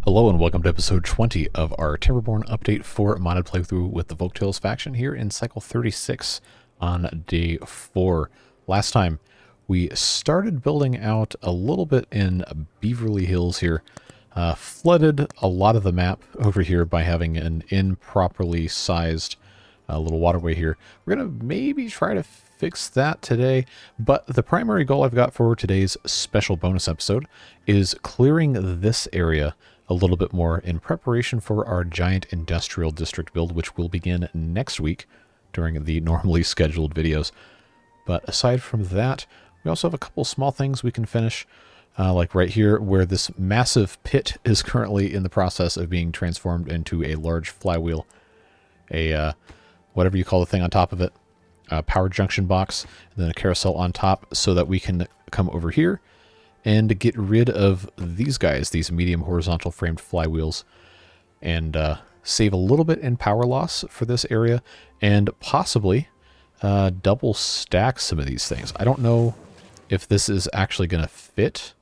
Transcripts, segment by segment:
Hello and welcome to episode 20 of our Timberborn update for modded playthrough with the Folktales faction here in cycle 36 on day 4. Last time we started building out a little bit in Beaverly Hills here, flooded a lot of the map over here by having an improperly sized little waterway here. We're going to maybe try to fix that today, but the primary goal I've got for today's special bonus episode is clearing this area a little bit more in preparation for our giant industrial district build, which will begin next week during the normally scheduled videos. But aside from that, we also have a couple small things we can finish, like right here where this massive pit is currently in the process of being transformed into a large flywheel, a whatever you call the thing on top of it, a power junction box, and then a carousel on top, so that we can come over here and get rid of these guys, these medium horizontal framed flywheels, and save a little bit in power loss for this area, and possibly double stack some of these things. I don't know if this is actually going to fit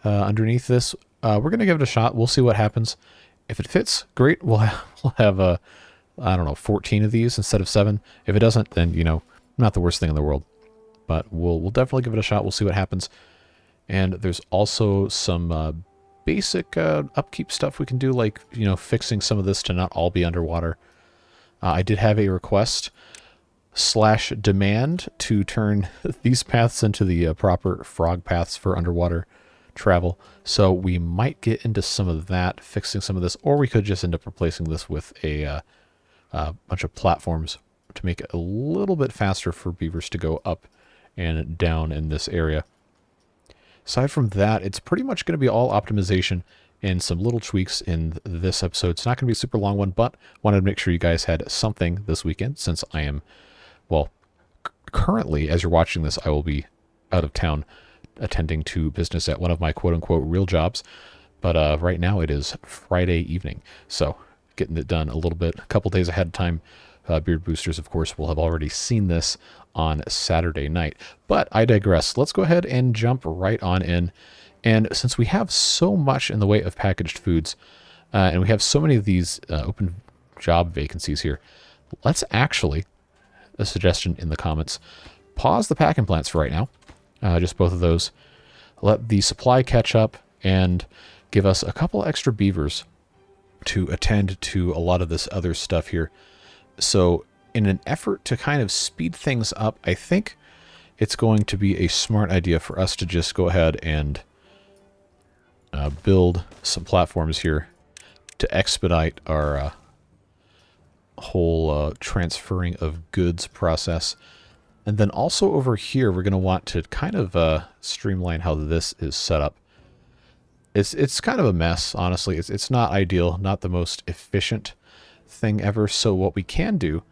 underneath this. We're going to give it a shot. We'll see what happens. If it fits, great. We'll have I don't know, 14 of these instead of 7. If it doesn't, then, you know, not the worst thing in the world. But we'll definitely give it a shot. We'll see what happens. And there's also some basic upkeep stuff we can do, like, you know, fixing some of this to not all be underwater. I did have a request / demand to turn these paths into the proper frog paths for underwater travel. So we might get into some of that, fixing some of this, or we could just end up replacing this with a bunch of platforms to make it a little bit faster for beavers to go up and down in this area. Aside from that, it's pretty much going to be all optimization and some little tweaks in this episode. It's not going to be a super long one, but wanted to make sure you guys had something this weekend, since I am, well, currently, as you're watching this, I will be out of town attending to business at one of my quote-unquote real jobs. But right now it is Friday evening, so getting it done a little bit, a couple days ahead of time. Beard boosters, of course, will have already seen this on Saturday night. But I digress. Let's go ahead and jump right on in. And since we have so much in the way of packaged foods, and we have so many of these open job vacancies here, let's actually, a suggestion in the comments, pause the packing plants for right now. Just both of those. Let the supply catch up and give us a couple extra beavers to attend to a lot of this other stuff here. So in an effort to kind of speed things up, I think it's going to be a smart idea for us to just go ahead and build some platforms here to expedite our whole transferring of goods process. And then also over here, we're going to want to kind of streamline how this is set up. It's kind of a mess, honestly. It's not ideal, not the most efficient thing ever. So what we can do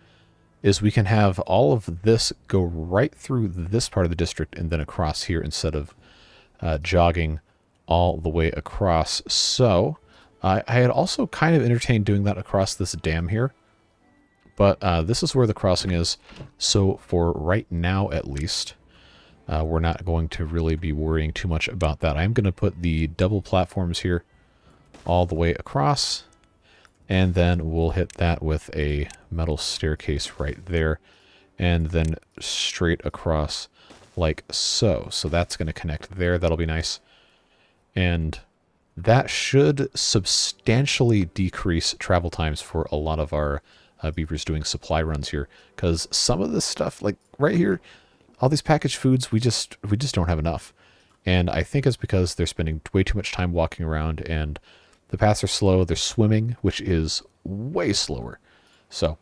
is we can have all of this go right through this part of the district and then across here, instead of jogging all the way across. So I had also kind of entertained doing that across this dam here, but this is where the crossing is. So for right now, at least, we're not going to really be worrying too much about that. I'm going to put the double platforms here all the way across, and then we'll hit that with a metal staircase right there, and then straight across like so. So that's going to connect there. That'll be nice. And that should substantially decrease travel times for a lot of our beavers doing supply runs here, because some of this stuff, like right here, all these packaged foods, we just don't have enough. And I think it's because they're spending way too much time walking around, and the paths are slow. They're swimming, which is way slower. So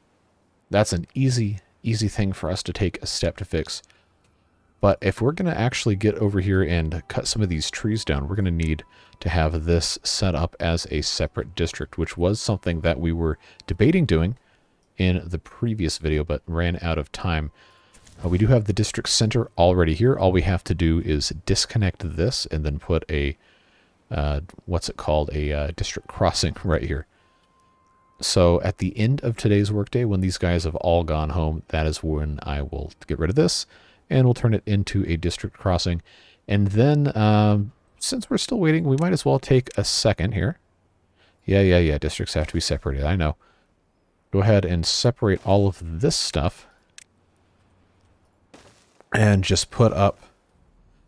that's an easy thing for us to take a step to fix. But if we're going to actually get over here and cut some of these trees down, we're going to need to have this set up as a separate district, which was something that we were debating doing in the previous video, but ran out of time. We do have the district center already here. All we have to do is disconnect this and then put a what's it called, a district crossing right here. So at the end of today's workday, when these guys have all gone home, that is when I will get rid of this, and we'll turn it into a district crossing. And then since we're still waiting, we might as well take a second here Yeah. Districts have to be separated. I know. Go ahead and separate all of this stuff. And just put up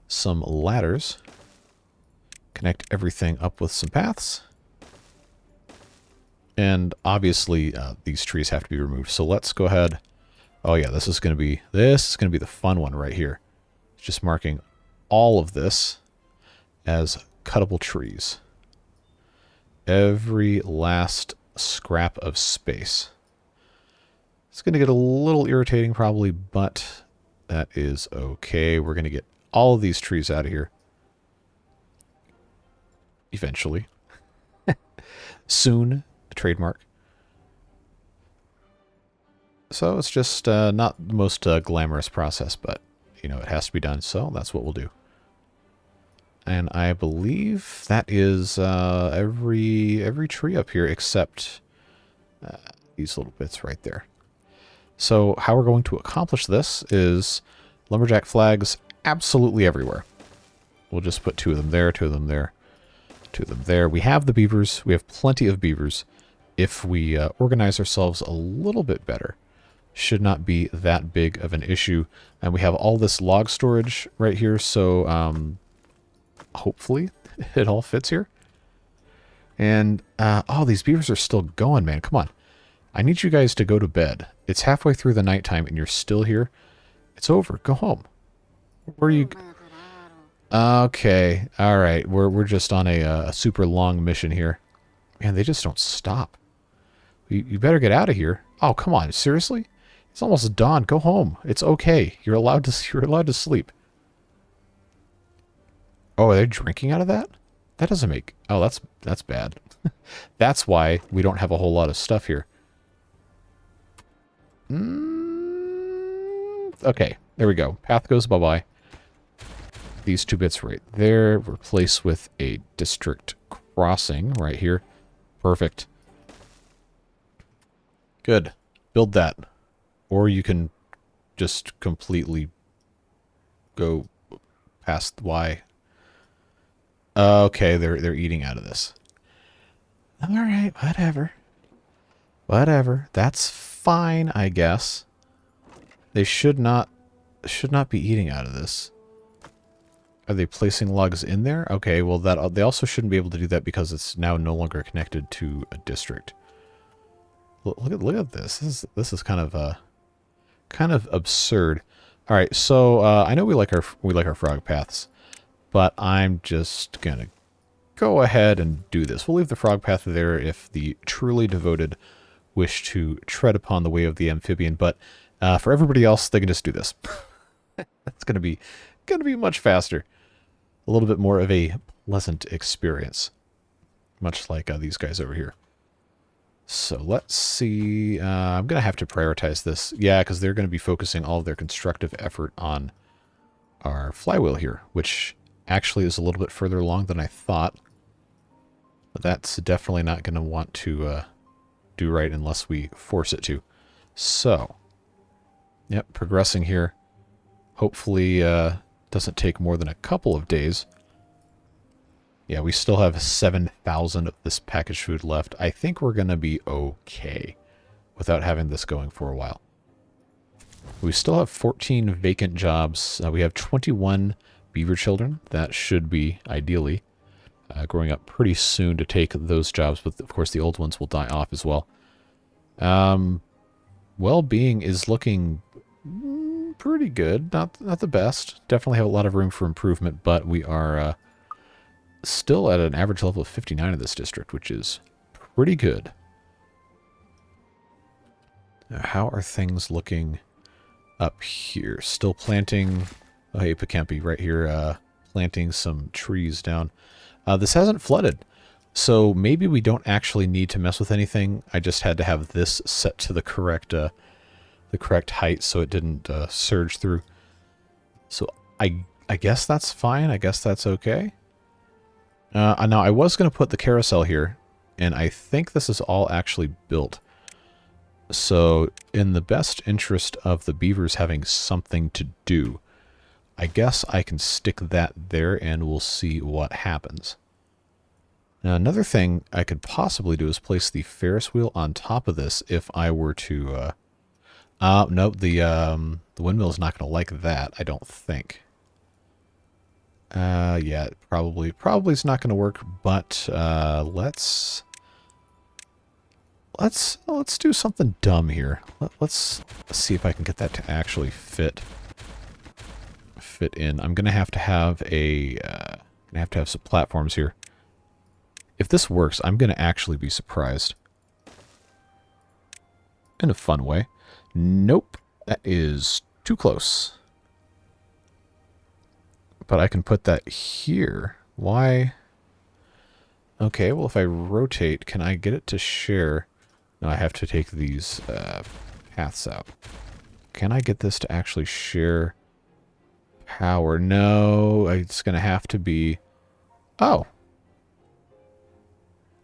some ladders. Connect everything up with some paths. And obviously, these trees have to be removed. So let's go ahead. Oh yeah, this is going to be the fun one right here. Just marking all of this as cuttable trees. Every last scrap of space. It's going to get a little irritating probably, but that is okay. We're going to get all of these trees out of here. Eventually. Soon. A trademark. So it's just not the most glamorous process, but, you know, it has to be done, so that's what we'll do. And I believe that is every tree up here except these little bits right there. So how we're going to accomplish this is lumberjack flags absolutely everywhere. We'll just put 2 of them there, 2 of them there, 2 of them there. We have the beavers. We have plenty of beavers. If we organize ourselves a little bit better, should not be that big of an issue. And we have all this log storage right here, so hopefully it all fits here. And oh, these beavers are still going, man. Come on. I need you guys to go to bed. It's halfway through the nighttime and you're still here. It's over. Go home. Where are you? Okay. All right. We're just on a super long mission here. Man, they just don't stop. You better get out of here. Oh, come on. Seriously? It's almost dawn. Go home. It's okay. You're allowed to sleep. Oh, are they drinking out of that? That doesn't make... Oh, that's bad. That's why we don't have a whole lot of stuff here. Okay, there we go. Path goes bye-bye. These 2 bits right there. Replace with a district crossing right here. Perfect. Good. Build that. Or you can just completely go past Y. Okay, they're eating out of this. All right, whatever. Whatever. That's fine, I guess. They should not be eating out of this. Are they placing logs in there? Okay, well they also shouldn't be able to do that because it's now no longer connected to a district. Look at this. This is kind of absurd. All right, so I know we like our frog paths, but I'm just gonna go ahead and do this. We'll leave the frog path there if the truly devoted wish to tread upon the way of the amphibian, but for everybody else, they can just do this. That's gonna be much faster, a little bit more of a pleasant experience, much like these guys over here. So let's see. I'm going to have to prioritize this. Yeah, because they're going to be focusing all of their constructive effort on our flywheel here, which actually is a little bit further along than I thought. But that's definitely not going to want to do right unless we force it to. So, yep, progressing here. Hopefully doesn't take more than a couple of days. Yeah, we still have 7,000 of this packaged food left. I think we're going to be okay without having this going for a while. We still have 14 vacant jobs. We have 21 beaver children. That should be, ideally, growing up pretty soon to take those jobs. But, of course, the old ones will die off as well. Well-being is looking pretty good. Not the best. Definitely have a lot of room for improvement, but we are... still at an average level of 59 in this district, which is pretty good. Now, how are things looking up here? Still planting... Oh, hey, Pekempi, right here, planting some trees down. This hasn't flooded, so maybe we don't actually need to mess with anything. I just had to have this set to the correct height so it didn't surge through. So I guess that's fine. I guess that's okay. Now, I was going to put the carousel here, and I think this is all actually built. So, in the best interest of the beavers having something to do, I guess I can stick that there, and we'll see what happens. Now, another thing I could possibly do is place the Ferris wheel on top of this if I were to... nope, the windmill's not going to like that, I don't think. Yeah, probably is not going to work, but let's do something dumb here. Let's see if I can get that to actually fit in. I'm going to have some platforms here. If this works, I'm going to actually be surprised. In a fun way. Nope, that is too close. But I can put that here. Why? Okay, well, if I rotate, can I get it to share? No, I have to take these paths out. Can I get this to actually share power? No, it's going to have to be... Oh.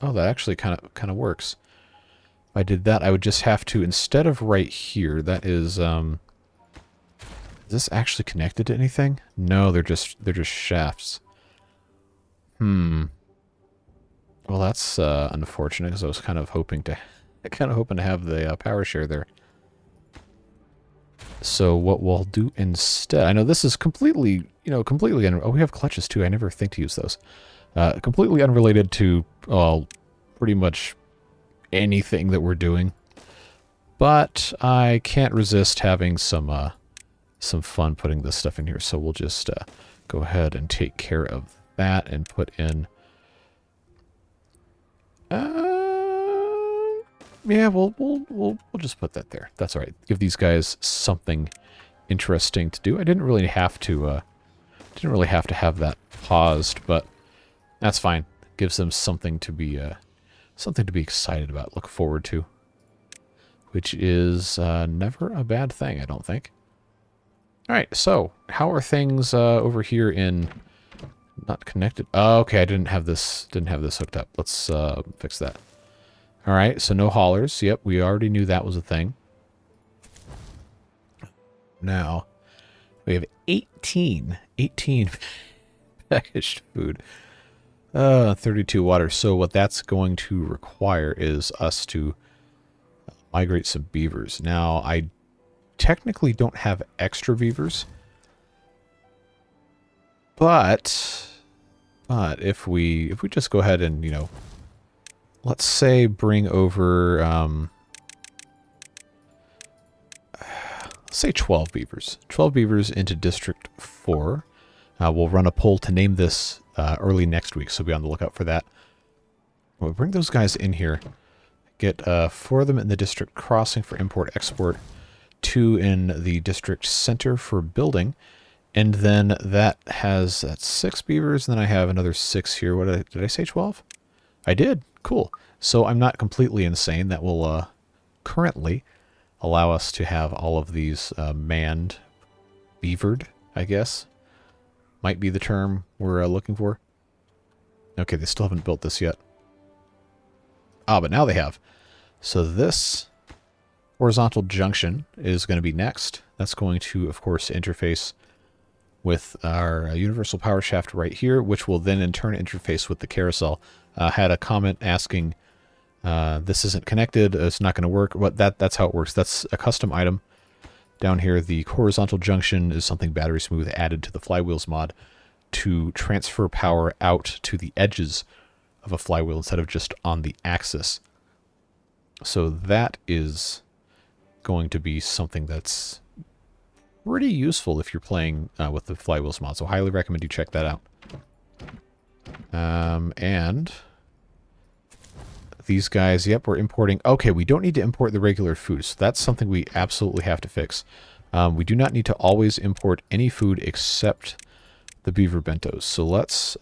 Oh, that actually kind of works. If I did that, I would just have to, instead of right here, that is this actually connected to anything? No, they're just shafts. Well, that's unfortunate, because I was kind of hoping to have the power share there. So what we'll do instead, I know this is completely, oh, we have clutches too. I never think to use those. Completely unrelated to, pretty much anything that we're doing. But I can't resist having some fun putting this stuff in here. So we'll just go ahead and take care of that and put in... yeah, we'll just put that there. That's all right. Give these guys something interesting to do. I didn't really have to have that paused, but that's fine. Gives them something to be excited about, look forward to, which is never a bad thing, I don't think. All right, so how are things over here in not connected? Oh, okay, I didn't have this hooked up. Let's fix that. All right, so no haulers. Yep, we already knew that was a thing. Now, we have 18 packaged food. 32 water. So what that's going to require is us to migrate some beavers. Now, I technically don't have extra beavers. But if we just go ahead and, let's say bring over, say 12 beavers. 12 beavers into District 4. We'll run a poll to name this early next week, so be on the lookout for that. We'll bring those guys in here. Get 4 of them in the District Crossing for import-export, 2 in the District Center for building, and then that's 6 beavers, and then I have another 6 here. What did I say 12? I did. Cool. So I'm not completely insane. That will currently allow us to have all of these manned, beavered, I guess. Might be the term we're looking for. Okay, they still haven't built this yet. Ah, but now they have. So this horizontal junction is going to be next. That's going to, of course, interface with our universal power shaft right here, which will then in turn interface with the carousel. Had a comment asking, this isn't connected, it's not going to work. But that's how it works. That's a custom item. Down here, the horizontal junction is something Battery Smooth added to the Flywheels mod to transfer power out to the edges of a flywheel instead of just on the axis. So that is going to be something that's pretty useful if you're playing with the Flywheels mod. So highly recommend you check that out. And these guys, yep, we're importing. Okay, we don't need to import the regular food, so that's something we absolutely have to fix. We do not need to always import any food except the beaver bentos. So let's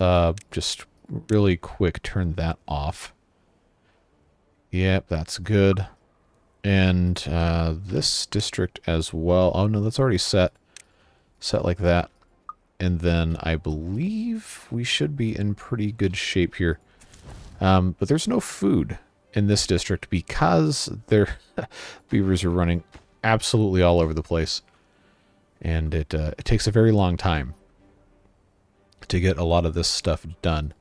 just really quick turn that off. Yep, that's good. And this district as well. Oh no, that's already set like that. And then I believe we should be in pretty good shape here. But there's no food in this district because their beavers are running absolutely all over the place. And it takes a very long time to get a lot of this stuff done.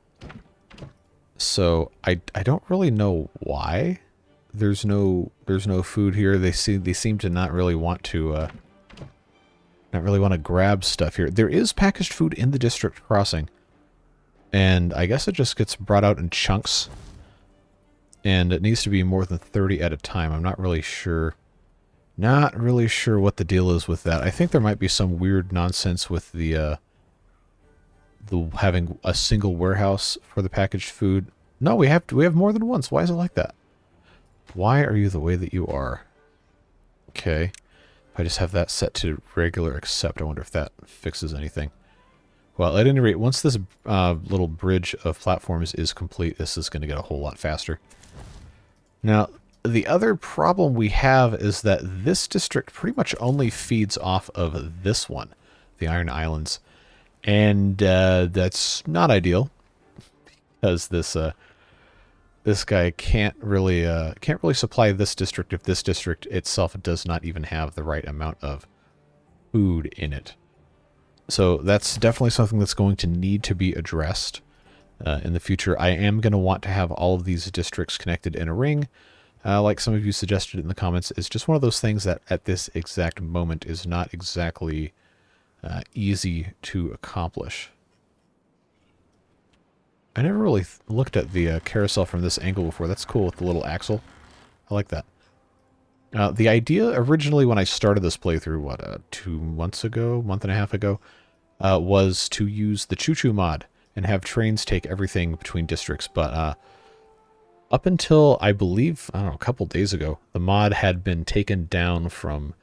So I don't really know why there's no food here. They seem to not really want to grab stuff here. There is packaged food in the district crossing, and I guess it just gets brought out in chunks, and it needs to be more than 30 at a time. I'm not really sure. Not really sure what the deal is with that. I think there might be some weird nonsense with the having a single warehouse for the packaged food. No, we have more than once. Why is it like that? Why are you the way that you are? Okay. If I just have that set to regular accept, I wonder if that fixes anything. Well, at any rate, once this little bridge of platforms is complete, this is going to get a whole lot faster. Now, the other problem we have is that this district pretty much only feeds off of this one, the Iron Islands. And that's not ideal, because this guy can't really supply this district if this district itself does not even have the right amount of food in it. So that's definitely something that's going to need to be addressed in the future. I am going to want to have all of these districts connected in a ring, like some of you suggested in the comments. It's just one of those things that at this exact moment is not exactly easy to accomplish. I never really looked at the carousel from this angle before. That's cool with the little axle. I like that. The idea originally when I started this playthrough, what, 2 months ago, month and a half ago, was to use the choo-choo mod and have trains take everything between districts. But up until, I believe, I don't know, a couple days ago, the mod had been taken down from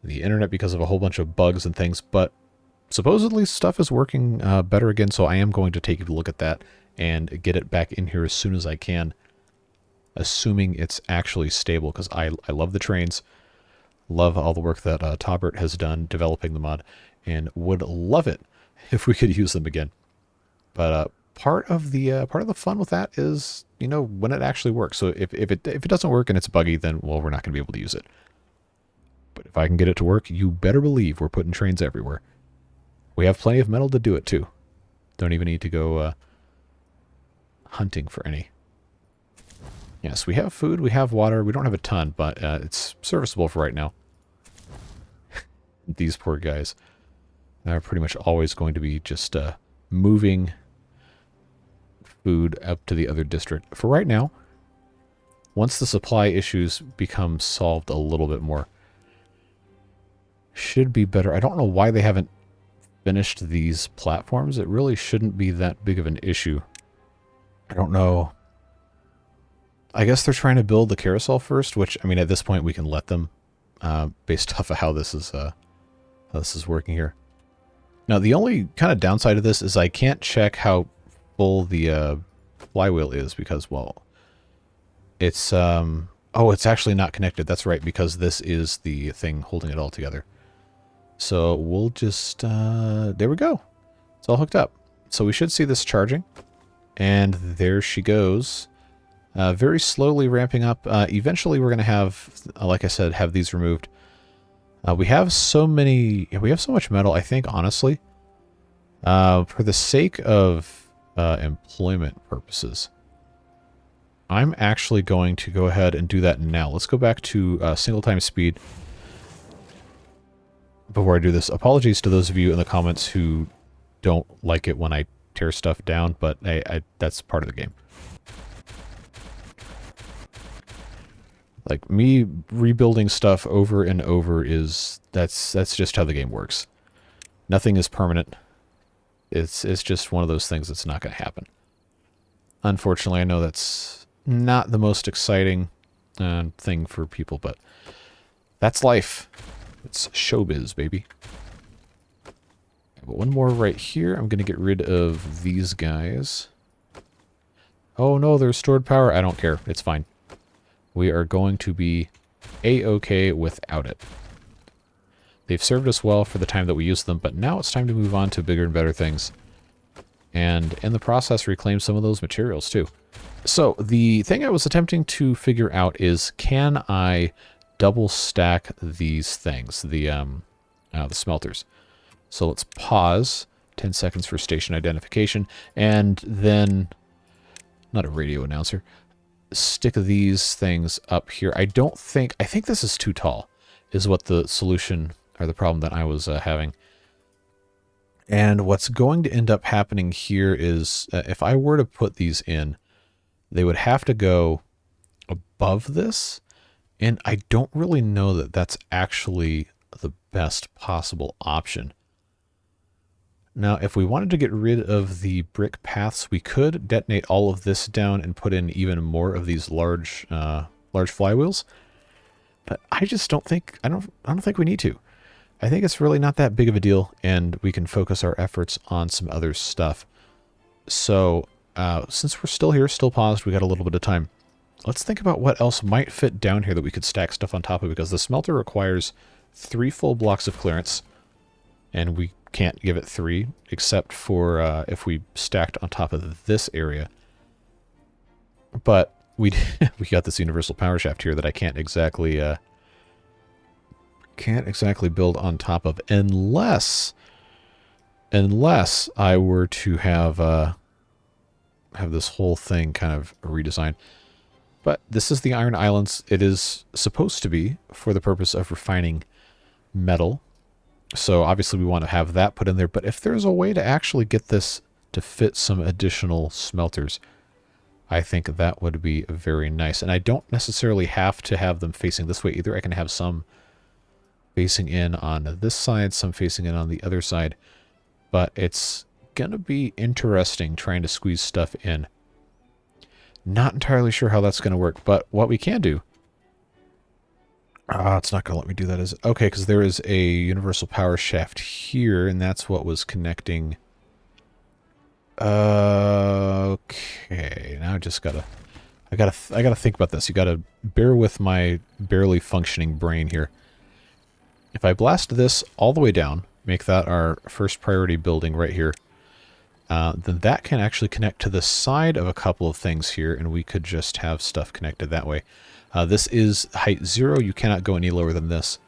the internet because of a whole bunch of bugs and things. But supposedly stuff is working better again, so I am going to take a look at that and get it back in here as soon as I can, assuming it's actually stable, because I love the trains, love all the work that Taubert has done developing the mod, and would love it if we could use them again. But part of the fun with that is, you know, when it actually works. So if it doesn't work and it's buggy, then, well, we're not going to be able to use it. But if I can get it to work, you better believe we're putting trains everywhere. We have plenty of metal to do it, too. Don't even need to go hunting for any. Yes, we have food, we have water. We don't have a ton, but it's serviceable for right now. These poor guys are pretty much always going to be just moving food up to the other district. For right now, once the supply issues become solved a little bit more, should be better. I don't know why they haven't finished these platforms. It really shouldn't be that big of an issue. I don't know. I guess they're trying to build the carousel first, which, I mean, at this point we can let them, based off of how this is working here. Now, the only kind of downside of this is I can't check how full the flywheel is because, well, it's oh, it's actually not connected. That's right, because this is the thing holding it all together. So we'll just there we go. It's all hooked up. So we should see this charging. And there she goes. Very slowly ramping up. Eventually we're going to have, like I said, have these removed. We have so much metal, I think, honestly, for the sake of employment purposes, I'm actually going to go ahead and do that now. Let's go back to single time speed. Before I do this, apologies to those of you in the comments who don't like it when I tear stuff down, but that's part of the game. Like, me rebuilding stuff over and over that's just how the game works. Nothing is permanent. It's just one of those things that's not going to happen. Unfortunately, I know that's not the most exciting thing for people, but that's life. It's showbiz, baby. One more right here. I'm going to get rid of these guys. Oh no, there's stored power. I don't care. It's fine. We are going to be A-okay without it. They've served us well for the time that we used them, but now it's time to move on to bigger and better things. And in the process, reclaim some of those materials too. So the thing I was attempting to figure out is, can I double stack these things, the smelters? So let's pause, 10 seconds for station identification, and then not a radio announcer. Stick these things up here. I think this is too tall, is what the solution or the problem that I was having. And what's going to end up happening here is if I were to put these in, they would have to go above this. And I don't really know that that's actually the best possible option. Now, if we wanted to get rid of the brick paths, we could detonate all of this down and put in even more of these large flywheels. But I just don't think, I don't think we need to. I think it's really not that big of a deal, and we can focus our efforts on some other stuff. So, since we're still here, still paused, we got a little bit of time. Let's think about what else might fit down here that we could stack stuff on top of, because the smelter requires 3 full blocks of clearance, and we can't give it 3, except for if we stacked on top of this area. But we got this universal power shaft here that I can't exactly build on top of, unless I were to have this whole thing kind of redesigned. But this is the Iron Islands. It is supposed to be for the purpose of refining metal. So obviously we want to have that put in there. But if there's a way to actually get this to fit some additional smelters, I think that would be very nice. And I don't necessarily have to have them facing this way either. I can have some facing in on this side, some facing in on the other side. But it's going to be interesting trying to squeeze stuff in. Not entirely sure how that's going to work, but what we can do... it's not going to let me do that, is it? Okay, because there is a universal power shaft here, and that's what was connecting... Okay, now I just gotta... I gotta think about this. You gotta bear with my barely functioning brain here. If I blast this all the way down, make that our first priority building right here, then that can actually connect to the side of a couple of things here, and we could just have stuff connected that way. This is height 0. You cannot go any lower than this.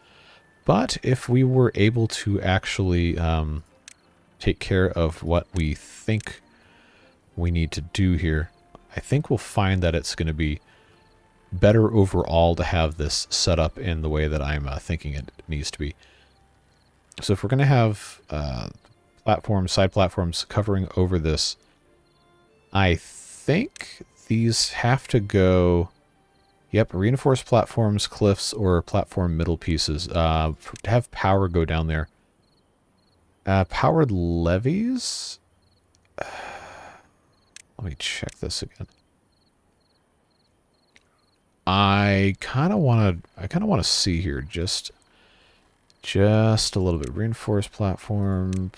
But if we were able to actually take care of what we think we need to do here, I think we'll find that it's going to be better overall to have this set up in the way that I'm thinking it needs to be. So if we're going to have platforms, side platforms covering over this, I think these have to go... Yep, reinforced platforms, cliffs, or platform middle pieces. To have power go down there. Powered levees? Let me check this again. I kind of want to see here just a little bit. Reinforced platform.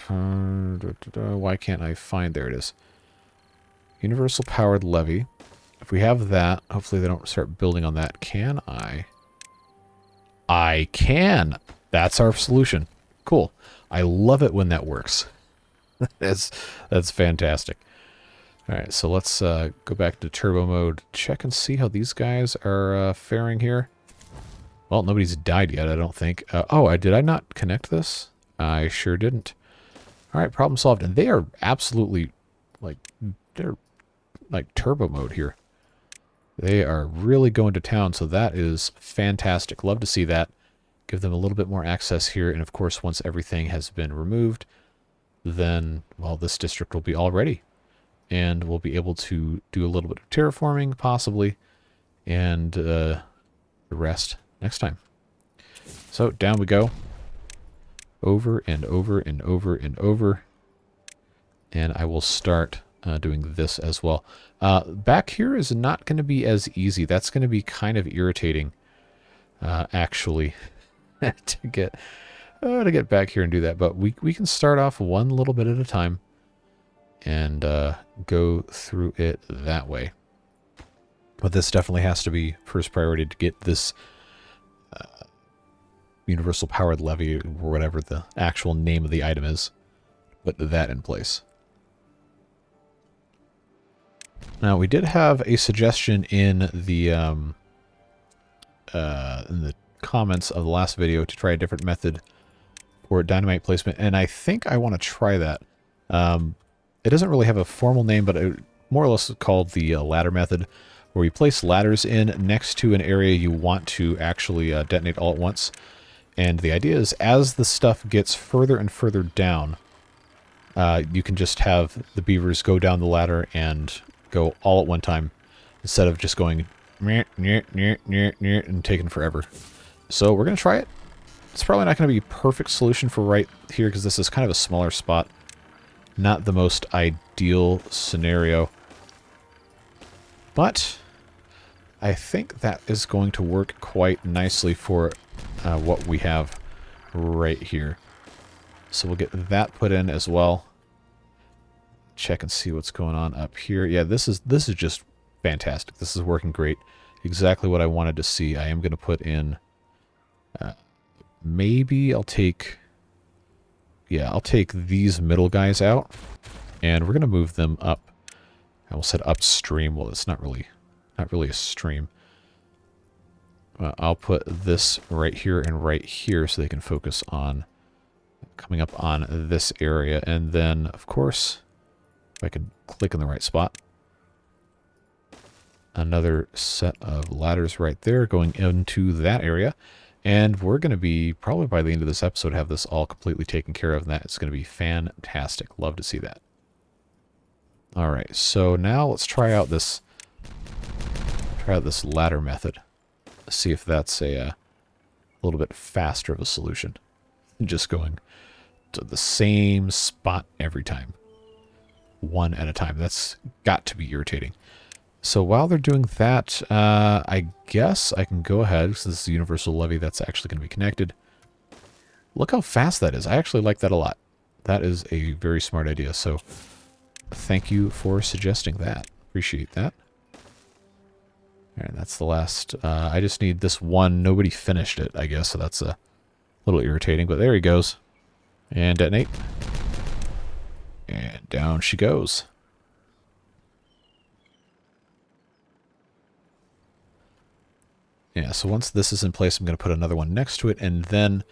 Why can't I find? There it is. Universal powered levee. If we have that, hopefully they don't start building on that. Can I? I can. That's our solution. Cool. I love it when that works. That's fantastic. All right, so let's go back to turbo mode. Check and see how these guys are faring here. Well, nobody's died yet, I don't think. Did I not connect this? I sure didn't. All right, problem solved. And they are absolutely, they're like turbo mode here. They are really going to town, so that is fantastic. Love to see that. Give them a little bit more access here, and of course, once everything has been removed, then, well, this district will be all ready. And we'll be able to do a little bit of terraforming, possibly, and the rest next time. So, down we go. Over and over and over and over. And I will start doing this as well. Back here is not going to be as easy. That's going to be kind of irritating, actually, to get back here and do that. But we can start off one little bit at a time and go through it that way. But this definitely has to be first priority to get this universal powered levee, or whatever the actual name of the item is. Put that in place. Now, we did have a suggestion in the comments of the last video to try a different method for dynamite placement, and I think I want to try that. It doesn't really have a formal name, but more or less called the ladder method, where you place ladders in next to an area you want to actually detonate all at once. And the idea is, as the stuff gets further and further down, you can just have the beavers go down the ladder and go all at one time, instead of just going and taking forever. So we're going to try it. It's probably not going to be a perfect solution for right here, because this is kind of a smaller spot. Not the most ideal scenario. But I think that is going to work quite nicely for what we have right here. So we'll get that put in as well. Check and see what's going on up here. Yeah, this is just fantastic. This is working great. Exactly what I wanted to see. I am going to put in... maybe I'll take... yeah, I'll take these middle guys out. And we're going to move them up. I will set upstream. Well, it's not really a stream. I'll put this right here and right here so they can focus on coming up on this area. And then, of course, if I can click in the right spot, another set of ladders right there going into that area. And we're going to be, probably by the end of this episode, have this all completely taken care of. And that is going to be fantastic. Love to see that. All right, so now let's try out this ladder method. See if that's a little bit faster of a solution. Just going to the same spot every time. One at a time. That's got to be irritating. So while they're doing that, I guess I can go ahead, because this is the universal levy that's actually going to be connected. Look how fast that is. I actually like that a lot. That is a very smart idea. So thank you for suggesting that. Appreciate that. All right, that's the last. I just need this one. Nobody finished it, I guess, so that's a little irritating. But there he goes. And detonate. And down she goes. Yeah, so once this is in place, I'm going to put another one next to it, and then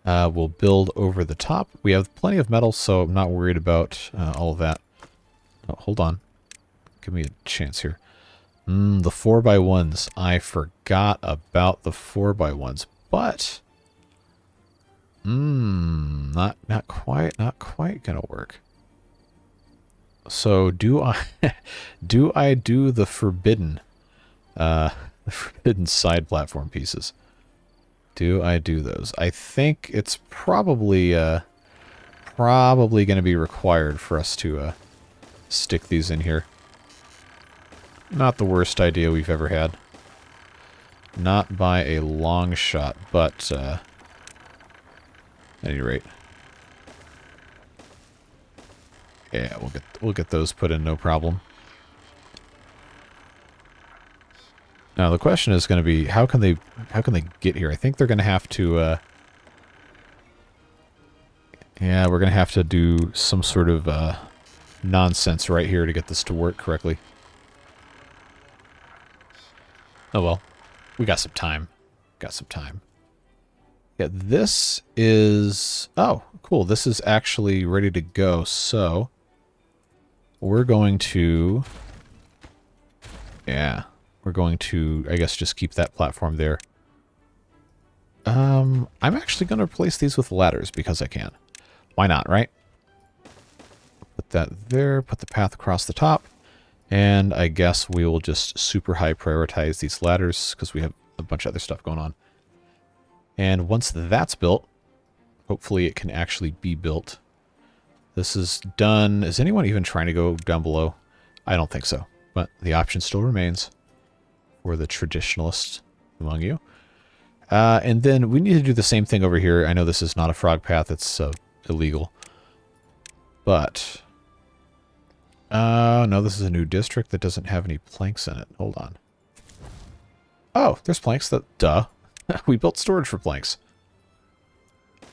we'll build over the top. We have plenty of metal, so I'm not worried about all of that. Oh, hold on. Give me a chance here. The 4x1s. I forgot about the 4x1s, but not quite gonna work. So do I do the forbidden side platform pieces? Do I do those? I think it's probably going to be required for us to stick these in here. Not the worst idea we've ever had. Not by a long shot, but at any rate. Yeah, we'll get those put in, no problem. Now the question is going to be, how can they get here? I think they're going to have to yeah, we're going to have to do some sort of nonsense right here to get this to work correctly. Oh well, we got some time. Yeah, this is... oh, cool. This is actually ready to go. So we're going to... yeah, we're going to, I guess, just keep that platform there. I'm actually going to replace these with ladders because I can. Why not, right? Put that there, put the path across the top. And I guess we will just super high prioritize these ladders because we have a bunch of other stuff going on. And once that's built, hopefully it can actually be built. This is done. Is anyone even trying to go down below? I don't think so. But the option still remains for the traditionalists among you. And then we need to do the same thing over here. I know this is not a frog path. It's illegal. But... no, this is a new district that doesn't have any planks in it. Hold on. Oh, there's planks. Duh. We built storage for planks.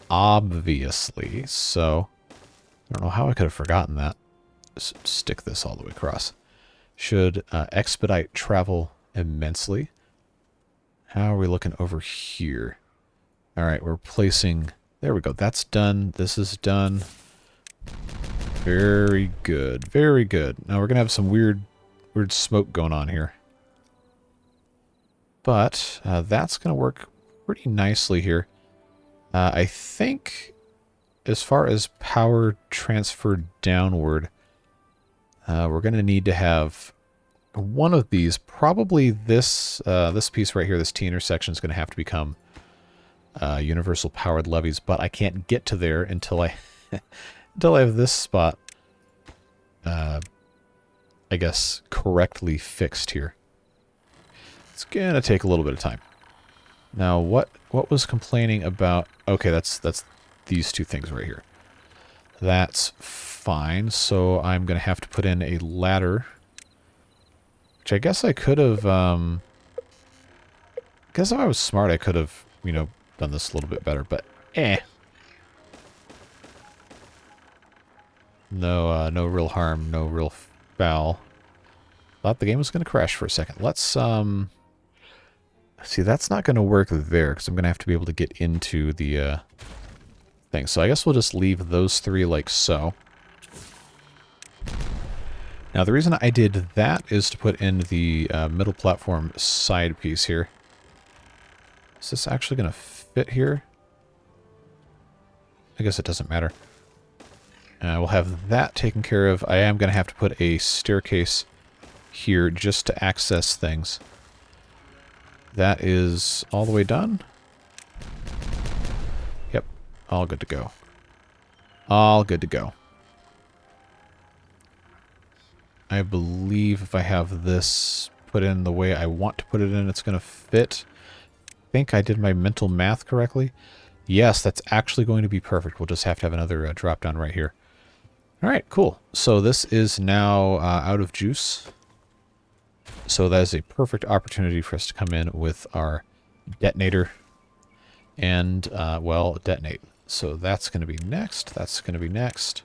Obviously. So, I don't know how I could have forgotten that. Just stick this all the way across. Should expedite travel immensely. How are we looking over here? All right, we're placing... there we go. That's done. This is done. Very good. Very good. Now we're going to have some weird smoke going on here. But that's going to work pretty nicely here. I think as far as power transfer downward, we're going to need to have one of these. Probably this this piece right here, this T intersection, is going to have to become universal powered levees. But I can't get to there until I until I have this spot, I guess, correctly fixed here. It's going to take a little bit of time. Now, what was complaining about... Okay, that's these two things right here. That's fine. So I'm going to have to put in a ladder, which I guess I could have... I guess if I was smart, I could have, you know, done this a little bit better, but No, no real harm, no real foul. Thought the game was going to crash for a second. Let's, see, that's not going to work there, because I'm going to have to be able to get into the, thing. So I guess we'll just leave those three like so. Now, the reason I did that is to put in the, middle platform side piece here. Is this actually going to fit here? I guess it doesn't matter. We'll have that taken care of. I am going to have to put a staircase here just to access things. That is all the way done. Yep, all good to go. All good to go. I believe if I have this put in the way I want to put it in, it's going to fit. I think I did my mental math correctly. Yes, that's actually going to be perfect. We'll just have to have another drop down right here. All right, cool. So this is now out of juice. So that is a perfect opportunity for us to come in with our detonator and, well, detonate. So that's going to be next. That's going to be next.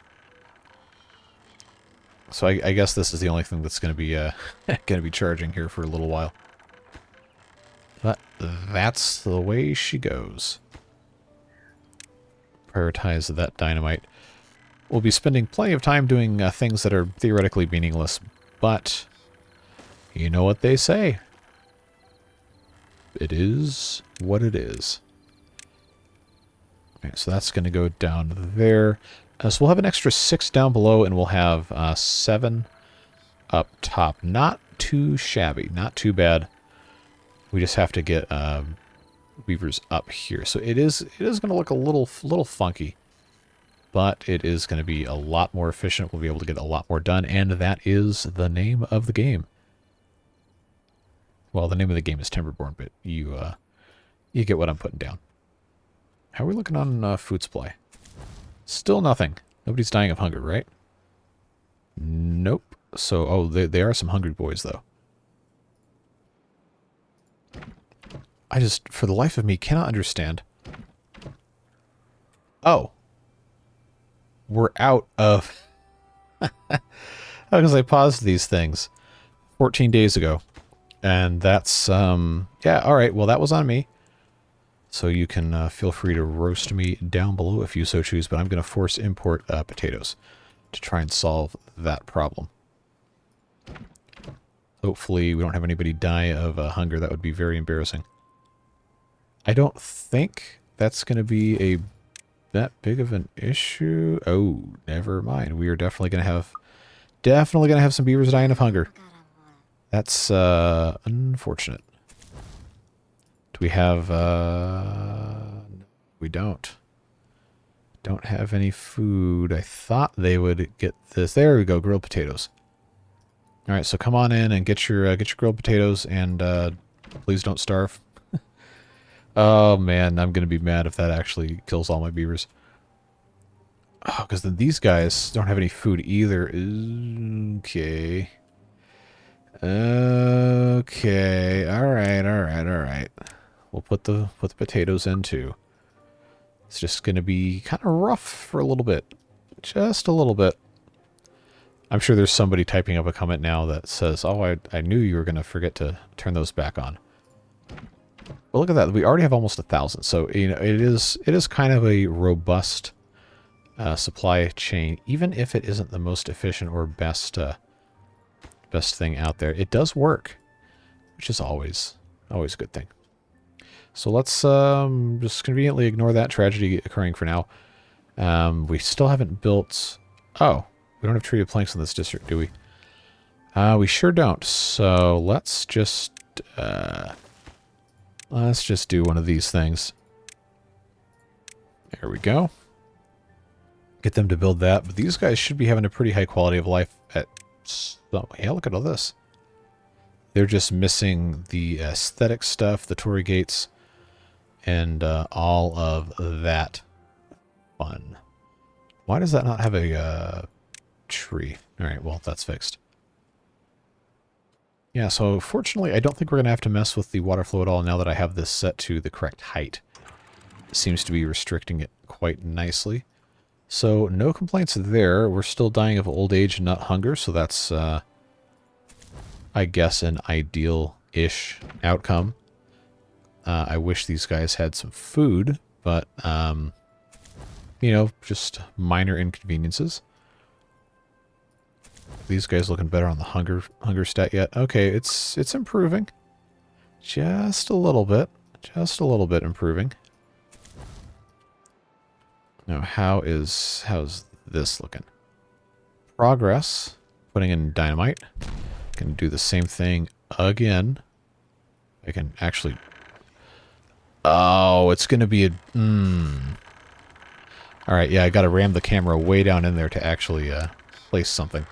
So I guess this is the only thing that's going to be going to be charging here for a little while. But that's the way she goes. Prioritize that dynamite. We'll be spending plenty of time doing things that are theoretically meaningless, but you know what they say. It is what it is. Okay, so that's going to go down there. So we'll have an extra 6 down below, and we'll have 7 up top. Not too shabby, not too bad. We just have to get weavers up here. So it is going to look a little funky, but it is going to be a lot more efficient. We'll be able to get a lot more done, and that is the name of the game. Well, the name of the game is Timberborn, but you get what I'm putting down. How are we looking on food supply? Still nothing. Nobody's dying of hunger, right? Nope. So, oh, they are some hungry boys, though. I just, for the life of me, cannot understand. Oh. We're out of... Because I paused these things 14 days ago. And that's, yeah, alright, well, that was on me. So you can feel free to roast me down below if you so choose, but I'm going to force import potatoes to try and solve that problem. Hopefully we don't have anybody die of hunger. That would be very embarrassing. I don't think that's going to be that big of an issue. Oh, never mind. We are definitely going to have some beavers dying of hunger. That's unfortunate. Do we have, we don't. Don't have any food. I thought they would get this. There we go, grilled potatoes. All right, so come on in and get your grilled potatoes, and please don't starve. Oh man, I'm gonna be mad if that actually kills all my beavers. Oh, because then these guys don't have any food either. Okay. Okay. All right. We'll put the potatoes in too. It's just going to be kind of rough for a little bit. Just a little bit. I'm sure there's somebody typing up a comment now that says, oh, I knew you were going to forget to turn those back on. Well, look at that. We already have almost 1,000. So, you know, it is kind of a robust supply chain, even if it isn't the most efficient or best thing out there. It does work, which is always a good thing. So let's just conveniently ignore that tragedy occurring for now. We still haven't built... Oh, we don't have treated planks in this district, do we? We sure don't. So let's just do one of these things. There we go. Get them to build that. But these guys should be having a pretty high quality of life at... So, yeah, look at all this. They're just missing the aesthetic stuff, the Tory gates, and all of that fun. Why does that not have a tree? All right, well, that's fixed. Yeah, so fortunately, I don't think we're going to have to mess with the water flow at all now that I have this set to the correct height. It seems to be restricting it quite nicely. So, no complaints there. We're still dying of old age and not hunger, so that's, I guess, an ideal-ish outcome. I wish these guys had some food, but, you know, just minor inconveniences. These guys looking better on the hunger stat yet. Okay, it's improving. Just a little bit. Just a little bit improving. Now, how's this looking? Progress. Putting in dynamite. Can do the same thing again. I can actually... Oh, it's going to be a... Alright, yeah, I got to ram the camera way down in there to actually place something.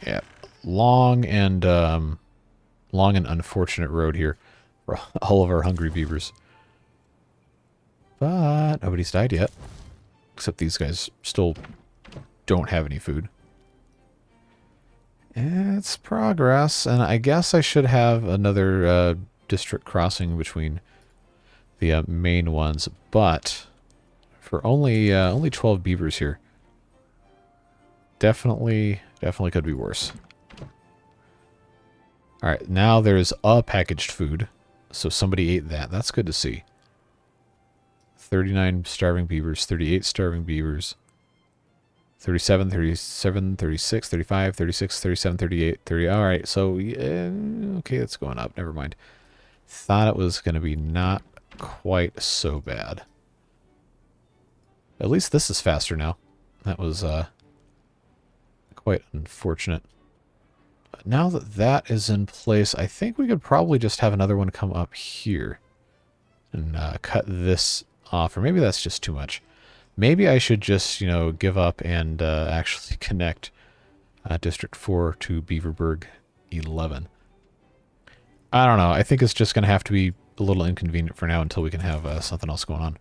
Yeah, long and unfortunate road here for all of our hungry beavers. But nobody's died yet. Except these guys still don't have any food. It's progress, and I guess I should have another district crossing between the main ones, but for only 12 beavers here, definitely could be worse. All right, now there's a packaged food, so somebody ate that. That's good to see. 39 starving beavers, 38 starving beavers, 37, 37, 36, 35, 36, 37, 38, 30. All right, so yeah, okay, it's going up. Never mind. Thought it was going to be not quite so bad. At least this is faster now. That was quite unfortunate. But now that that is in place, I think we could probably just have another one come up here and cut this off. Or maybe that's just too much. Maybe I should just, you know, give up and actually connect District 4 to Beaverburg 11. I don't know. I think it's just going to have to be a little inconvenient for now until we can have something else going on.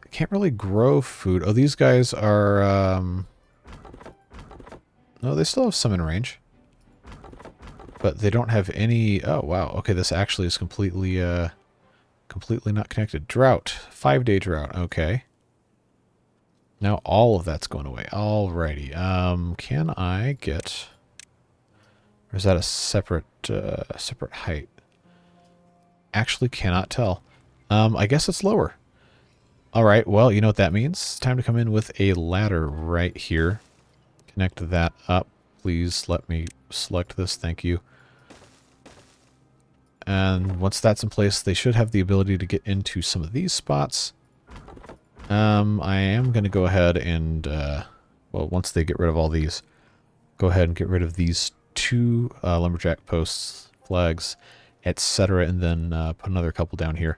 I can't really grow food. Oh, these guys are... No, they still have some in range. But they don't have any... Oh, wow. Okay, this actually is completely not connected. Drought. 5-day drought. Okay. Now all of that's going away. Alrighty. Can I get... Or is that a separate height? Actually cannot tell. I guess it's lower. Alright, well, you know what that means. It's time to come in with a ladder right here. Connect that up. Please let me select this. Thank you. And once that's in place, they should have the ability to get into some of these spots. I am going to go ahead and, well, once they get rid of all these, go ahead and get rid of these two lumberjack posts, flags, etc., and then put another couple down here.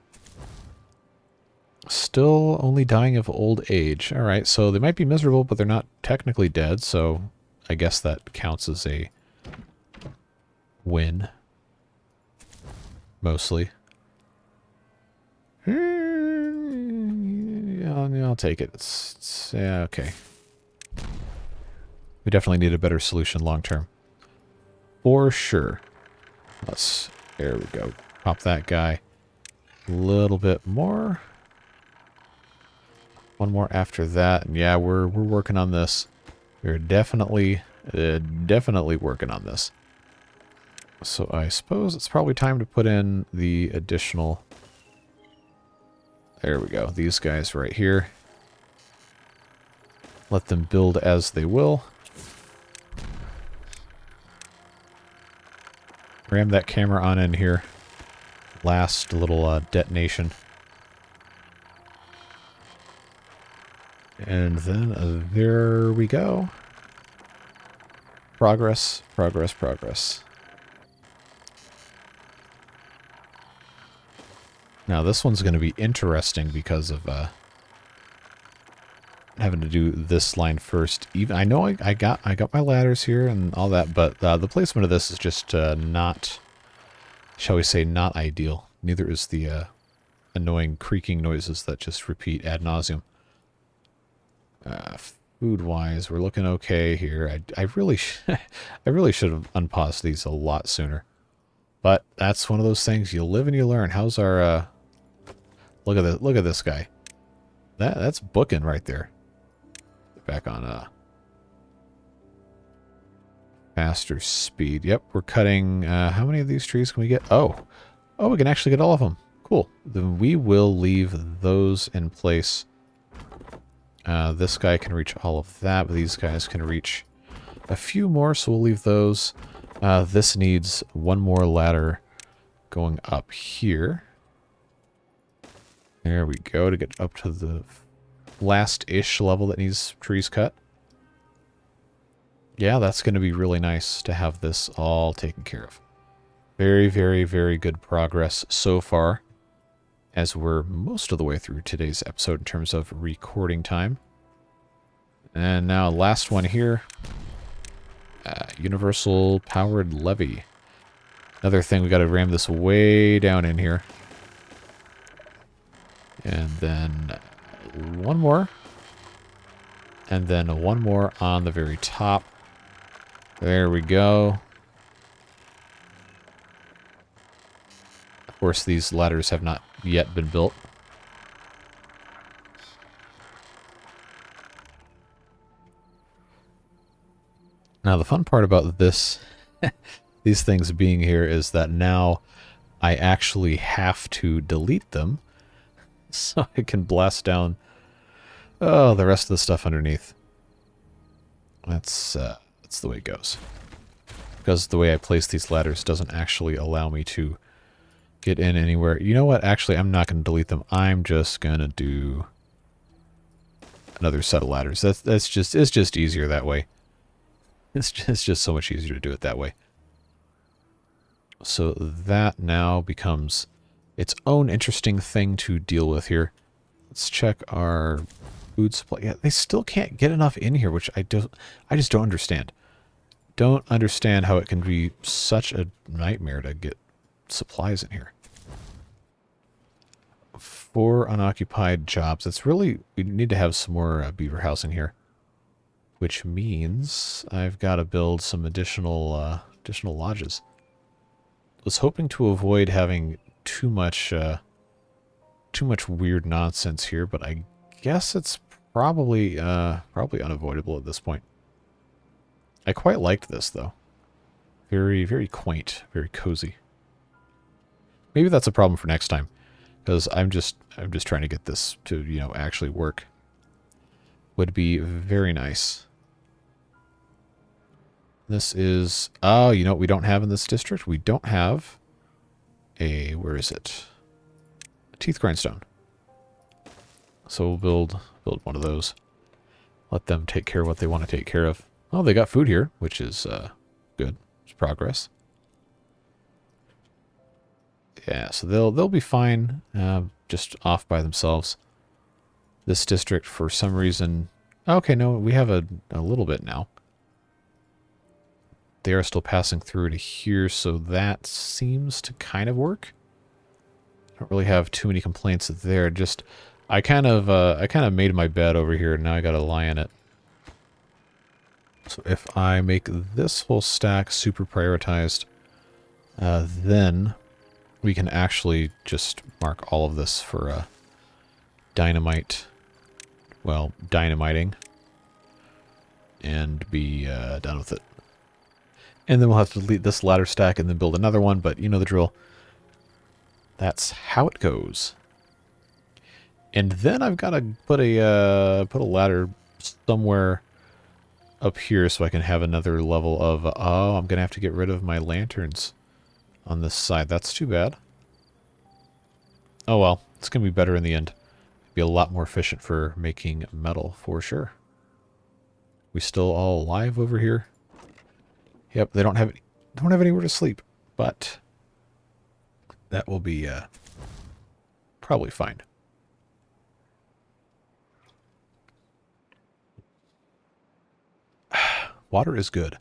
Still only dying of old age. Alright, so they might be miserable, but they're not technically dead, so I guess that counts as a win. Mostly. I'll take it. Yeah, okay. We definitely need a better solution long term. For sure. There we go. Pop that guy. A little bit more. One more after that. And yeah, we're working on this. We're definitely working on this. So I suppose it's probably time to put in the additional There we go. These guys right here. Let them build as they will. Ram that camera on in here. Last little detonation. And then there we go. Progress, progress, progress. Now this one's going to be interesting because of having to do this line first. Even I know I got my ladders here and all that, but the placement of this is just not, shall we say, not ideal. Neither is the annoying creaking noises that just repeat ad nauseum. Food-wise, we're looking okay here. I really I really should have unpaused these a lot sooner. But that's one of those things, you live and you learn. How's our look at this guy. That's booking right there. Back on faster speed. Yep, we're cutting how many of these trees can we get? Oh, we can actually get all of them. Cool. Then we will leave those in place. This guy can reach all of that, but these guys can reach a few more, so we'll leave those. This needs one more ladder going up here. There we go, to get up to the last-ish level that needs trees cut. Yeah, that's going to be really nice to have this all taken care of. Very, very, very good progress so far, as we're most of the way through today's episode in terms of recording time. And now last one here. Universal powered levee. Another thing, we got to ram this way down in here. And then one more. And then one more on the very top. There we go. Of course, these ladders have not yet been built. Now, the fun part about this, these things being here, is that now I actually have to delete them so I can blast down the rest of the stuff underneath. That's the way it goes. Because the way I place these ladders doesn't actually allow me to get in anywhere. You know what? Actually, I'm not going to delete them. I'm just going to do another set of ladders. It's just easier that way. It's just so much easier to do it that way. So that now becomes its own interesting thing to deal with here. Let's check our food supply. Yeah, they still can't get enough in here, which I just don't understand. Don't understand how it can be such a nightmare to get supplies in here. 4 unoccupied jobs. It's really, we need to have some more beaver housing here. Which means I've got to build some additional lodges. I was hoping to avoid having too much weird nonsense here, but I guess it's probably unavoidable at this point. I quite liked this though. Very, very quaint, very cozy. Maybe that's a problem for next time, because I'm just trying to get this to, you know, actually work. Would be very nice. This is, oh, you know what we don't have in this district? We don't have a, where is it? A teeth grindstone. So we'll build one of those. Let them take care of what they want to take care of. Oh, they got food here, which is good. It's progress. Yeah, so they'll be fine, just off by themselves. This district, for some reason, okay, no, we have a little bit now. They are still passing through to here, so that seems to kind of work. I don't really have too many complaints there. Just, I kind of made my bed over here, and now I got to lie in it. So if I make this whole stack super prioritized, then we can actually just mark all of this for dynamite. Well, dynamiting, and be done with it. And then we'll have to delete this ladder stack and then build another one, but you know the drill. That's how it goes. And then I've got to put a ladder somewhere up here so I can have another level of... oh, I'm going to have to get rid of my lanterns on this side. That's too bad. Oh well, it's going to be better in the end. Be a lot more efficient for making metal, for sure. We still all alive over here? Yep, they don't have anywhere to sleep, but that will be probably fine. Water is good.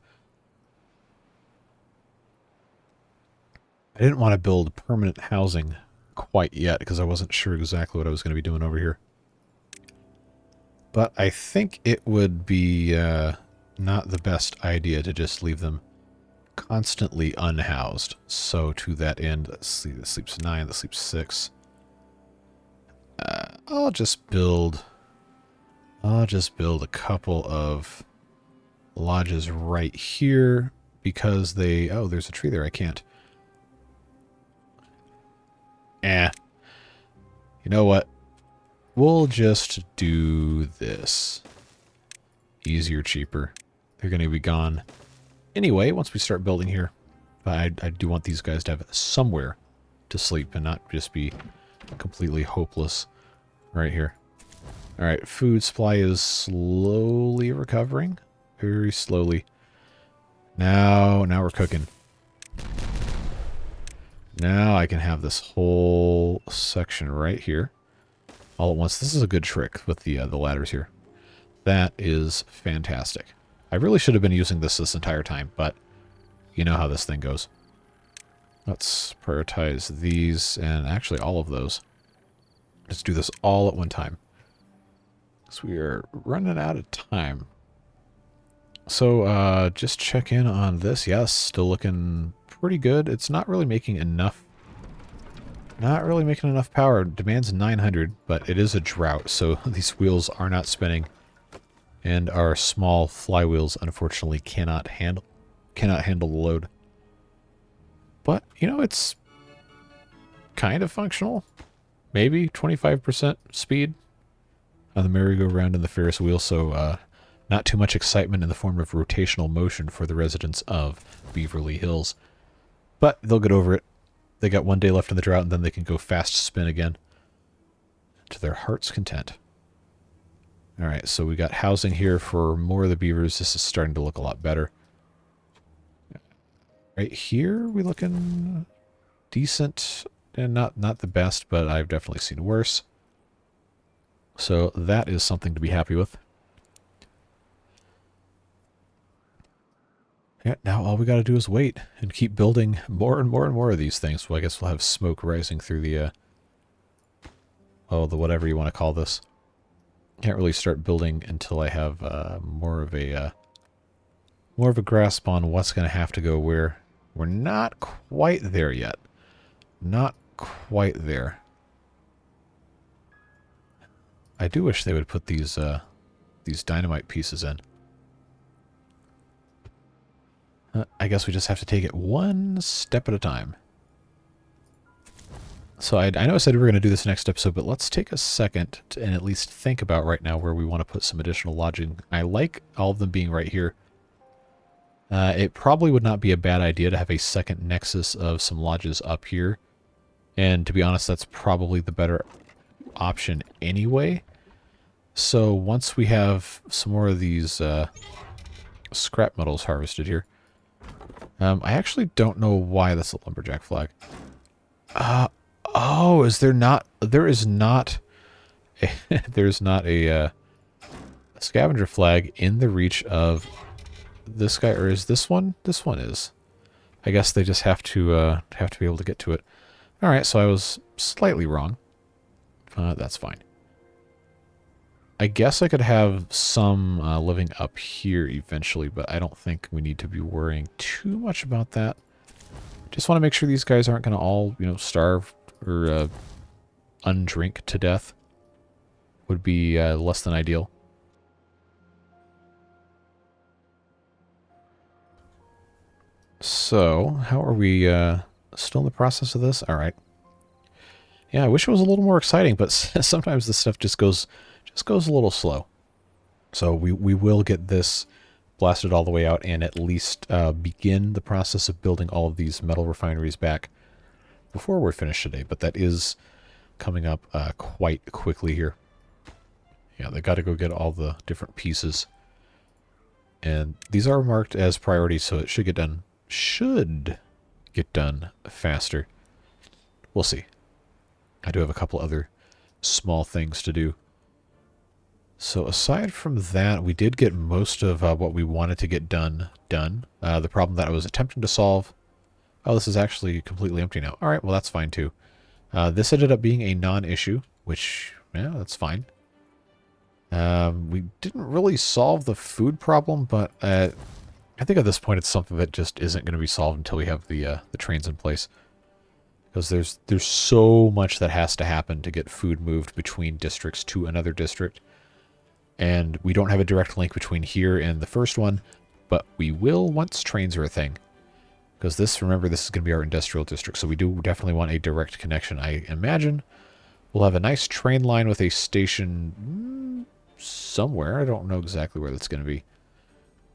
I didn't want to build permanent housing quite yet because I wasn't sure exactly what I was going to be doing over here. But I think it would be not the best idea to just leave them constantly unhoused. So to that end, let's see, this sleeps 9, this sleeps 6. I'll just build a couple of lodges right here because they... oh, there's a tree there. I can't. You know what? We'll just do this. Easier, cheaper. They're going to be gone anyway once we start building here. But I do want these guys to have somewhere to sleep and not just be completely hopeless right here. Alright, food supply is slowly recovering. Very slowly. Now we're cooking. Now I can have this whole section right here all at once. This is a good trick with the ladders here. That is fantastic. I really should have been using this entire time, but you know how this thing goes. Let's prioritize these and actually all of those. Let's do this all at one time. Because we are running out of time. So just check in on this. Yes, still looking pretty good. It's not really making enough. Not really making enough power. Demand's 900, but it is a drought, so these wheels are not spinning. And our small flywheels, unfortunately, cannot handle the load. But, you know, it's kind of functional. Maybe 25% speed on the merry-go-round and the Ferris wheel, so not too much excitement in the form of rotational motion for the residents of Beaverly Hills. But they'll get over it. They got 1 day left in the drought, and then they can go fast spin again. To their heart's content. Alright, so we got housing here for more of the beavers. This is starting to look a lot better. Right here, we looking decent. And not the best, but I've definitely seen worse. So that is something to be happy with. Yeah, now all we got to do is wait and keep building more and more and more of these things. So I guess we'll have smoke rising through the, the whatever you want to call this. Can't really start building until I have more of a grasp on what's going to have to go where. We're not quite there yet. Not quite there. I do wish they would put these dynamite pieces in. I guess we just have to take it one step at a time. So I know I said we were going to do this next episode, but let's take a second and at least think about right now where we want to put some additional lodging. I like all of them being right here. It probably would not be a bad idea to have a second nexus of some lodges up here. And to be honest, that's probably the better option anyway. So once we have some more of these scrap metals harvested here. I actually don't know why that's a lumberjack flag. Oh, is there not? There is not. There's not a scavenger flag in the reach of this guy, or is this one? This one is. I guess they just have to be able to get to it. All right, so I was slightly wrong. That's fine. I guess I could have some living up here eventually, but I don't think we need to be worrying too much about that. Just want to make sure these guys aren't going to all, starve or undrink to death. Would be less than ideal. So, how are we still in the process of this? All right. Yeah, I wish it was a little more exciting, but sometimes this stuff just goes a little slow. So we will get this blasted all the way out and at least begin the process of building all of these metal refineries back before we're finished today. But that is coming up quite quickly here. Yeah, they got to go get all the different pieces. And these are marked as priorities, so it should get done. Should get done faster. We'll see. I do have a couple other small things to do. So aside from that, we did get most of what we wanted to get done. The problem that I was attempting to solve... Oh, this is actually completely empty now. All right, well, that's fine, too. This ended up being a non-issue, which, yeah, that's fine. We didn't really solve the food problem, but I think at this point it's something that just isn't going to be solved until we have the trains in place. Because there's so much that has to happen to get food moved between districts to another district. And we don't have a direct link between here and the first one, but we will once trains are a thing. Because this, remember, this is going to be our industrial district, so we do definitely want a direct connection. I imagine we'll have a nice train line with a station somewhere. I don't know exactly where that's going to be.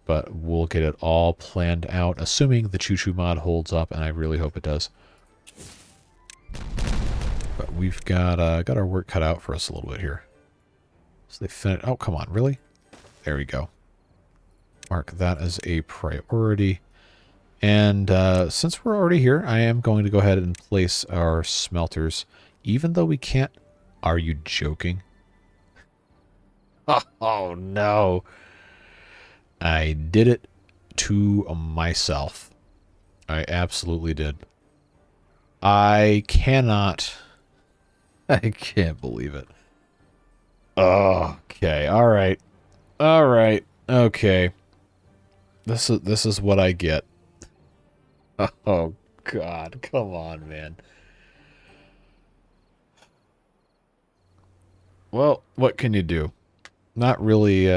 But we'll get it all planned out, assuming the choo-choo mod holds up, and I really hope it does. But we've got our work cut out for us a little bit here. So they finish. Oh, come on, really? There we go. Mark that as a priority. And since we're already here, I am going to go ahead and place our smelters, even though we can't... Are you joking? Oh, no. I did it to myself. I absolutely did. I cannot... I can't believe it. Okay, alright. Alright, okay. This is what I get. Oh, God, come on, man. Well, what can you do? Not really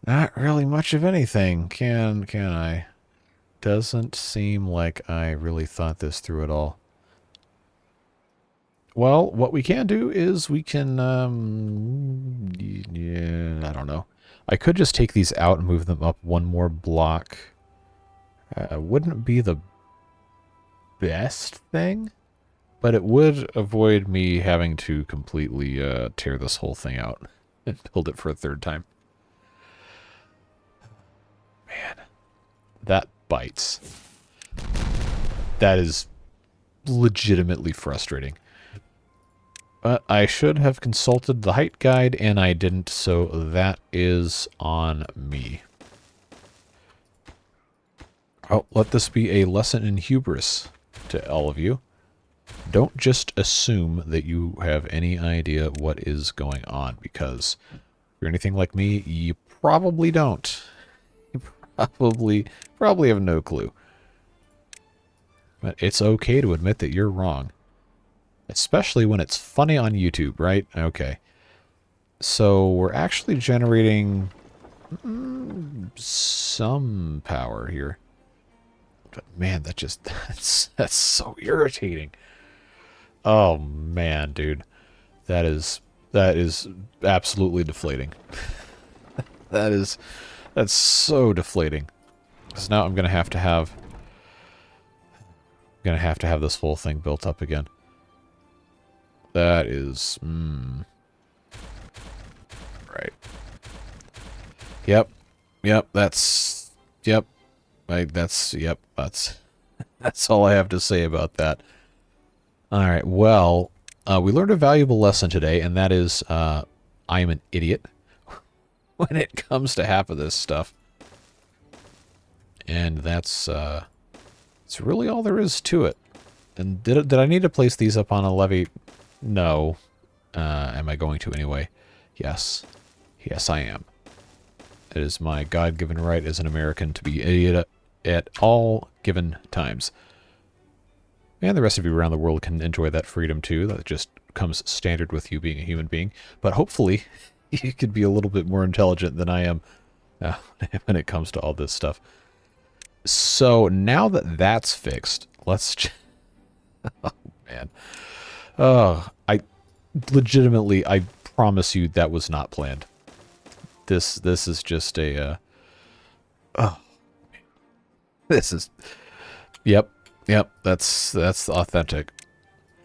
much of anything, can I? Doesn't seem like I really thought this through at all. Well, what we can do is we can, yeah, I don't know. I could just take these out and move them up one more block. Wouldn't be the best thing, but it would avoid me having to completely tear this whole thing out and build it for a third time. Man, that bites. That is legitimately frustrating. But I should have consulted the height guide, and I didn't, so that is on me. Oh, let this be a lesson in hubris to all of you. Don't just assume that you have any idea what is going on, because if you're anything like me, you probably don't. You probably have no clue. But it's okay to admit that you're wrong. Especially when it's funny on YouTube, right? Okay. So we're actually generating some power here. But man, that's so irritating. Oh man, dude. That is absolutely deflating. That's so deflating. Because now I'm gonna have to have this whole thing built up again. That is right. Yep. That's that's all I have to say about that. All right. Well, we learned a valuable lesson today, and that is I am an idiot when it comes to half of this stuff. And that's really all there is to it. And did I need to place these up on a levee? No. Am I going to anyway? Yes. Yes, I am. It is my God-given right as an American to be idiot at all given times. And the rest of you around the world can enjoy that freedom too. That just comes standard with you being a human being. But hopefully, you could be a little bit more intelligent than I am when it comes to all this stuff. So now that that's fixed, let's... oh, man. I legitimately, I promise you that was not planned. This is just a, this is, yep, that's authentic.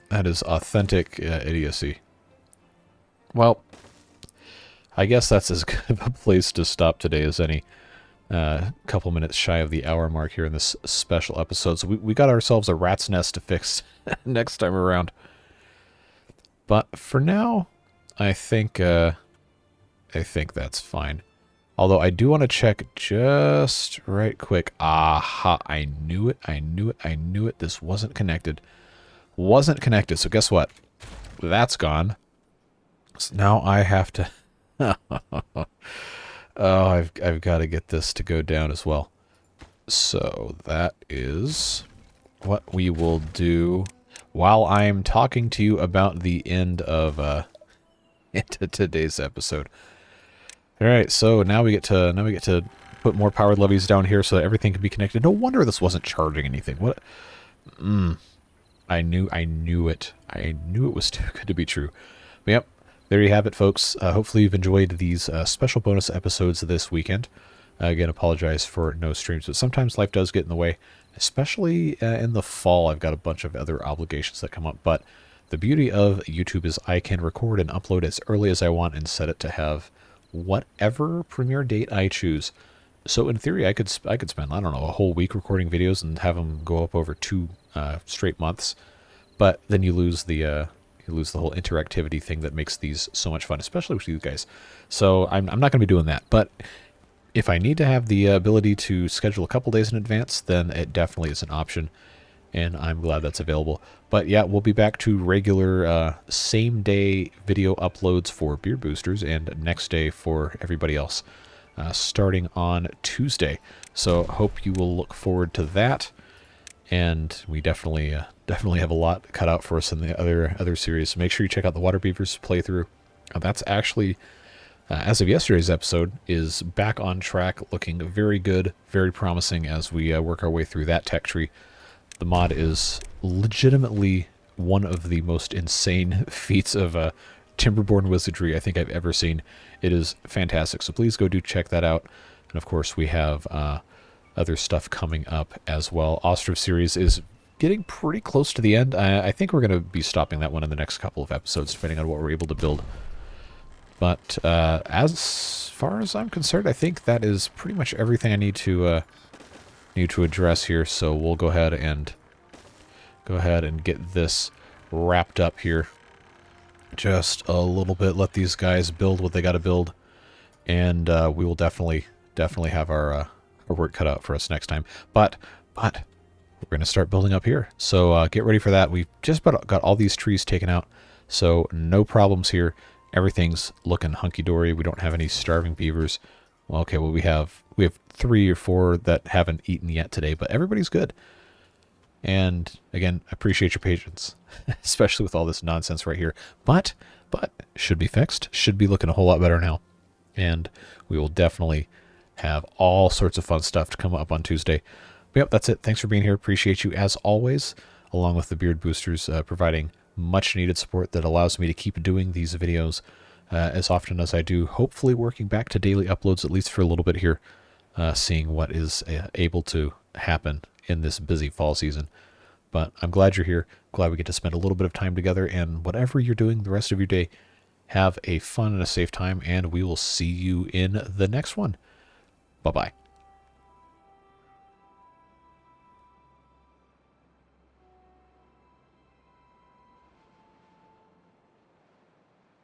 That is authentic idiocy. Well, I guess that's as good of a place to stop today as any. Couple minutes shy of the hour mark here in this special episode. So we got ourselves a rat's nest to fix next time around. But for now, I think that's fine. Although I do want to check just right quick. Aha, I knew it. This wasn't connected. So guess what? That's gone. So now I have to... Oh, I've got to get this to go down as well. So that is what we will do while I'm talking to you about the end of into today's episode. All right, so now we get to put more powered levees down here so that everything can be connected. No wonder this wasn't charging anything. What? I knew it. I knew it was too good to be true. But yep. There you have it, folks. Hopefully you've enjoyed these special bonus episodes this weekend. Again, apologize for no streams, but sometimes life does get in the way, especially in the fall. I've got a bunch of other obligations that come up, but the beauty of YouTube is I can record and upload as early as I want and set it to have whatever premiere date I choose. So in theory, I could spend, I don't know, a whole week recording videos and have them go up over 2 straight months, but then you lose the whole interactivity thing that makes these so much fun, especially with you guys. So I'm not going to be doing that. But if I need to have the ability to schedule a couple days in advance, then it definitely is an option. And I'm glad that's available. But yeah, we'll be back to regular same-day video uploads for Beard Boosters and next day for everybody else, starting on Tuesday. So hope you will look forward to that. And we definitely have a lot cut out for us in the other series. So make sure you check out the Water Beavers playthrough. That's actually, as of yesterday's episode, is back on track, looking very good, very promising as we work our way through that tech tree. The mod is legitimately one of the most insane feats of Timberborn wizardry I think I've ever seen. It is fantastic, so please go do check that out. And of course, we have other stuff coming up as well. Ostrov series is getting pretty close to the end. I think we're going to be stopping that one in the next couple of episodes, depending on what we're able to build. But as far as I'm concerned, I think that is pretty much everything I need to address here. So we'll go ahead and get this wrapped up here. Just a little bit. Let these guys build what they got to build, and we will definitely have our work cut out for us next time. But we're going to start building up here. So get ready for that. We've just about got all these trees taken out, so no problems here. Everything's looking hunky-dory. We don't have any starving beavers. Well, okay, well, we have 3 or 4 that haven't eaten yet today, but everybody's good. And again, I appreciate your patience, especially with all this nonsense right here. But should be fixed. Should be looking a whole lot better now. And we will definitely have all sorts of fun stuff to come up on Tuesday. But yep, that's it. Thanks for being here. Appreciate you as always, along with the Beard Boosters, providing much needed support that allows me to keep doing these videos as often as I do. Hopefully working back to daily uploads, at least for a little bit here, seeing what is able to happen in this busy fall season. But I'm glad you're here. Glad we get to spend a little bit of time together. And whatever you're doing the rest of your day, have a fun and a safe time. And we will see you in the next one. Bye-bye.